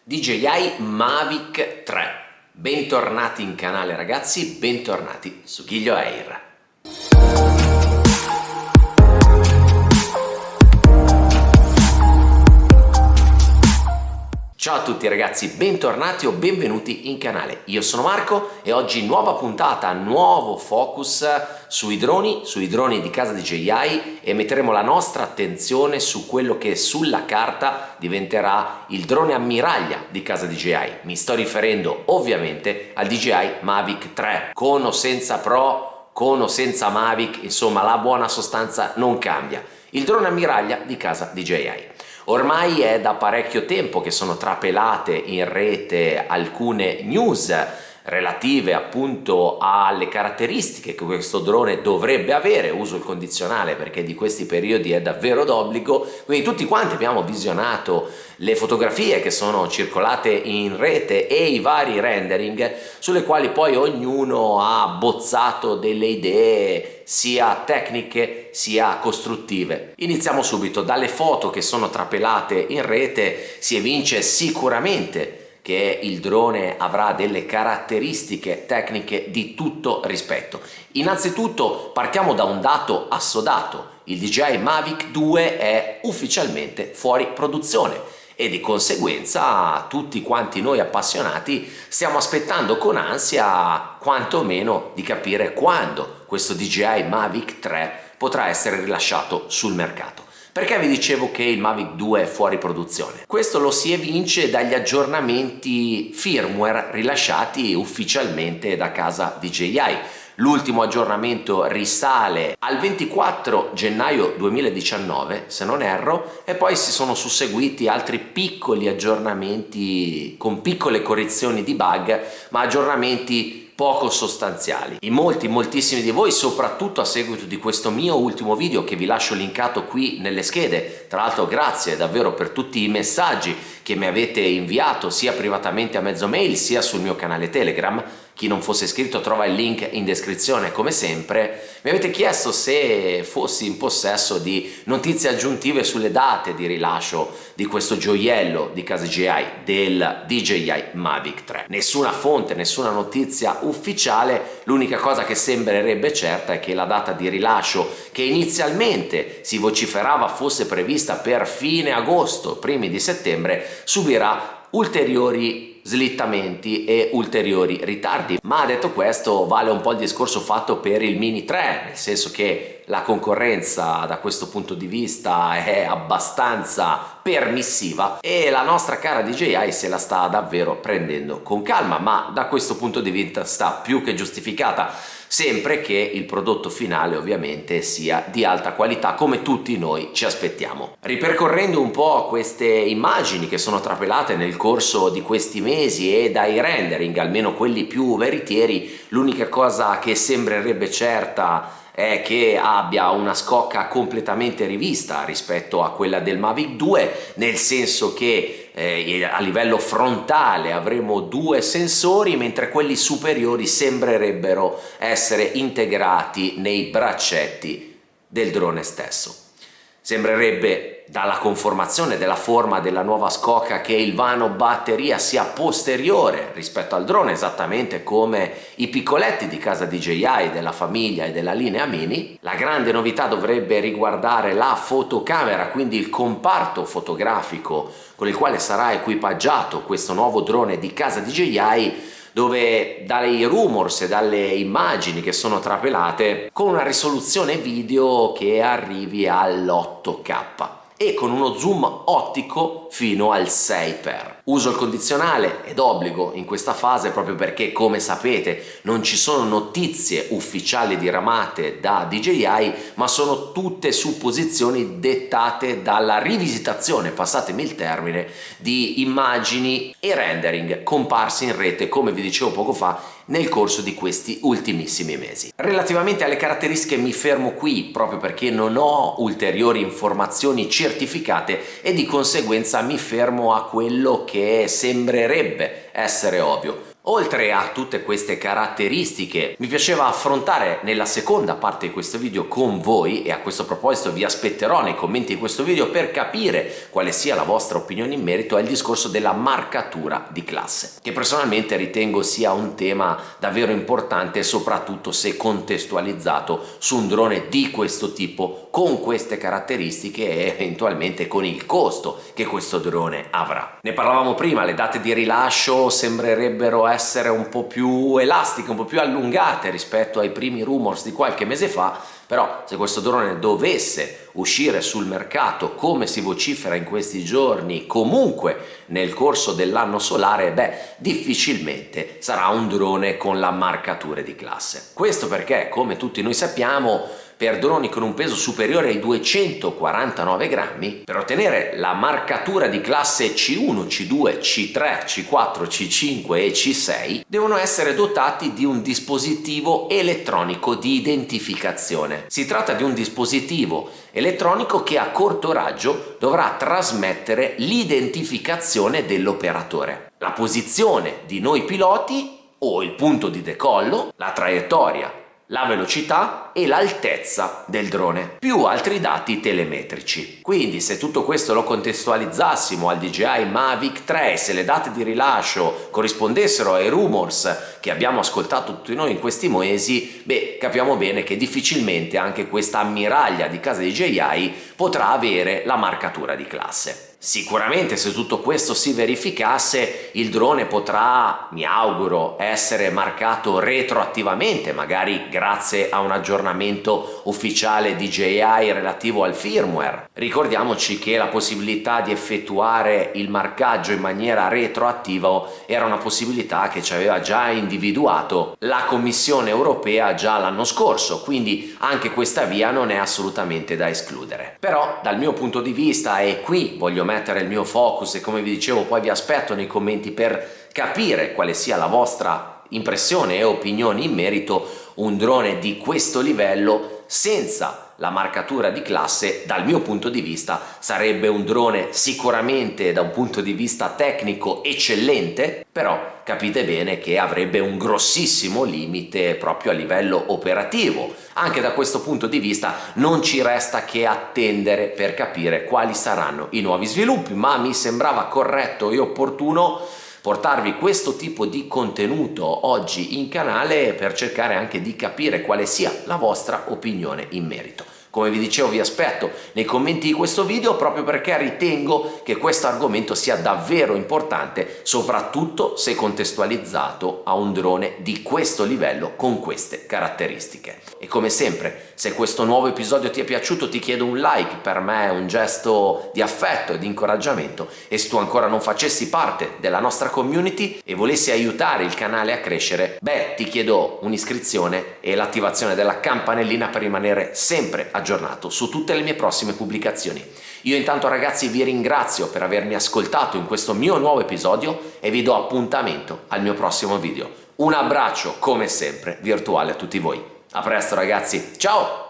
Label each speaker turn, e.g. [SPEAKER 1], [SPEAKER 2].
[SPEAKER 1] DJI Mavic 3. Bentornati in canale ragazzi, bentornati su Giglio Air. Ciao a tutti ragazzi, bentornati o benvenuti in canale. Io sono Marco e oggi nuova puntata, nuovo focus sui droni di casa DJI e metteremo la nostra attenzione su quello che sulla carta diventerà il drone ammiraglia di casa DJI. Mi sto riferendo ovviamente al DJI Mavic 3, con o senza Pro, con o senza Mavic, insomma la buona sostanza non cambia. Il drone ammiraglia di casa DJI. Ormai è da parecchio tempo che sono trapelate in rete alcune news relative appunto alle caratteristiche che questo drone dovrebbe avere. Uso il condizionale perché di questi periodi è davvero d'obbligo, quindi tutti quanti abbiamo visionato le fotografie che sono circolate in rete e i vari rendering sulle quali poi ognuno ha bozzato delle idee sia tecniche sia costruttive. Iniziamo subito dalle foto che sono trapelate in rete. Si evince sicuramente che il drone avrà delle caratteristiche tecniche di tutto rispetto. Innanzitutto partiamo da un dato assodato: il DJI Mavic 2 è ufficialmente fuori produzione e di conseguenza tutti quanti noi appassionati stiamo aspettando con ansia quantomeno di capire quando questo DJI Mavic 3 potrà essere rilasciato sul mercato. Perché vi dicevo che il Mavic 2 è fuori produzione? Questo lo si evince dagli aggiornamenti firmware rilasciati ufficialmente da casa DJI. L'ultimo aggiornamento risale al 24 gennaio 2019, se non erro, e poi si sono susseguiti altri piccoli aggiornamenti con piccole correzioni di bug, ma aggiornamenti poco sostanziali. In moltissimi di voi, soprattutto a seguito di questo mio ultimo video che vi lascio linkato qui nelle schede, tra l'altro grazie davvero per tutti i messaggi che mi avete inviato sia privatamente a mezzo mail sia sul mio canale Telegram. Chi non fosse iscritto trova il link in descrizione come sempre. Mi avete chiesto se fossi in possesso di notizie aggiuntive sulle date di rilascio di questo gioiello di casa DJI, del DJI Mavic 3. Nessuna fonte, nessuna notizia ufficiale. L'unica cosa che sembrerebbe certa è che la data di rilascio, che inizialmente si vociferava fosse prevista per fine agosto, primi di settembre, subirà ulteriori slittamenti e ulteriori ritardi. Ma detto questo, vale un po' il discorso fatto per il Mini 3, nel senso che la concorrenza da questo punto di vista è abbastanza permissiva e la nostra cara DJI se la sta davvero prendendo con calma, ma da questo punto di vista sta più che giustificata, sempre che il prodotto finale ovviamente sia di alta qualità come tutti noi ci aspettiamo. Ripercorrendo un po' queste immagini che sono trapelate nel corso di questi mesi e dai rendering, almeno quelli più veritieri, l'unica cosa che sembrerebbe certa è che abbia una scocca completamente rivista rispetto a quella del Mavic 2, nel senso che a livello frontale avremo due sensori, mentre quelli superiori sembrerebbero essere integrati nei braccetti del drone stesso. Sembrerebbe dalla conformazione della forma della nuova scocca che il vano batteria sia posteriore rispetto al drone, esattamente come i piccoletti di casa DJI della famiglia e della linea Mini. La grande novità dovrebbe riguardare la fotocamera, quindi il comparto fotografico con il quale sarà equipaggiato questo nuovo drone di casa DJI, dove dai rumors e dalle immagini che sono trapelate, con una risoluzione video che arrivi all'8K e con uno zoom ottico fino al 6x. Uso il condizionale ed obbligo in questa fase proprio perché, come sapete, non ci sono notizie ufficiali diramate da DJI, ma sono tutte supposizioni dettate dalla rivisitazione, passatemi il termine, di immagini e rendering comparsi in rete, come vi dicevo poco fa, nel corso di questi ultimissimi mesi. Relativamente alle caratteristiche mi fermo qui proprio perché non ho ulteriori informazioni certificate e di conseguenza mi fermo a quello che sembrerebbe essere ovvio. Oltre a tutte queste caratteristiche, mi piaceva affrontare nella seconda parte di questo video con voi, e a questo proposito vi aspetterò nei commenti di questo video per capire quale sia la vostra opinione in merito al discorso della marcatura di classe, che personalmente ritengo sia un tema davvero importante, soprattutto se contestualizzato su un drone di questo tipo, con queste caratteristiche e eventualmente con il costo che questo drone avrà. Ne parlavamo prima, le date di rilascio sembrerebbero essere un po' più elastiche, un po' più allungate rispetto ai primi rumors di qualche mese fa, però se questo drone dovesse uscire sul mercato come si vocifera in questi giorni, comunque nel corso dell'anno solare, difficilmente sarà un drone con la marcatura di classe. Questo perché, come tutti noi sappiamo, per droni con un peso superiore ai 249 grammi, per ottenere la marcatura di classe C1, C2, C3, C4, C5 e C6, devono essere dotati di un dispositivo elettronico di identificazione. Si tratta di un dispositivo elettronico che a corto raggio dovrà trasmettere l'identificazione dell'operatore, la posizione di noi piloti o il punto di decollo, la traiettoria, la velocità e l'altezza del drone, più altri dati telemetrici. Quindi se tutto questo lo contestualizzassimo al DJI Mavic 3, se le date di rilascio corrispondessero ai rumors che abbiamo ascoltato tutti noi in questi mesi, capiamo bene che difficilmente anche questa ammiraglia di casa DJI potrà avere la marcatura di classe. Sicuramente se tutto questo si verificasse, il drone potrà, mi auguro, essere marcato retroattivamente, magari grazie a un aggiornamento ufficiale DJI relativo al firmware. Ricordiamoci che la possibilità di effettuare il marcaggio in maniera retroattiva era una possibilità che ci aveva già individuato la Commissione europea già l'anno scorso, quindi anche questa via non è assolutamente da escludere. Però dal mio punto di vista, e qui voglio mettere il mio focus, e come vi dicevo poi vi aspetto nei commenti per capire quale sia la vostra impressione e opinione in merito, un drone di questo livello senza la marcatura di classe dal mio punto di vista sarebbe un drone sicuramente da un punto di vista tecnico eccellente, però capite bene che avrebbe un grossissimo limite proprio a livello operativo. Anche da questo punto di vista non ci resta che attendere per capire quali saranno i nuovi sviluppi, ma mi sembrava corretto e opportuno portarvi questo tipo di contenuto oggi in canale per cercare anche di capire quale sia la vostra opinione in merito. Come vi dicevo, vi aspetto nei commenti di questo video proprio perché ritengo che questo argomento sia davvero importante, soprattutto se contestualizzato a un drone di questo livello con queste caratteristiche. E come sempre, se questo nuovo episodio ti è piaciuto, ti chiedo un like, per me è un gesto di affetto e di incoraggiamento, e se tu ancora non facessi parte della nostra community e volessi aiutare il canale a crescere, ti chiedo un'iscrizione e l'attivazione della campanellina per rimanere sempre aggiornato su tutte le mie prossime pubblicazioni. Io intanto ragazzi vi ringrazio per avermi ascoltato in questo mio nuovo episodio e vi do appuntamento al mio prossimo video. Un abbraccio come sempre virtuale a tutti voi. A presto ragazzi, ciao!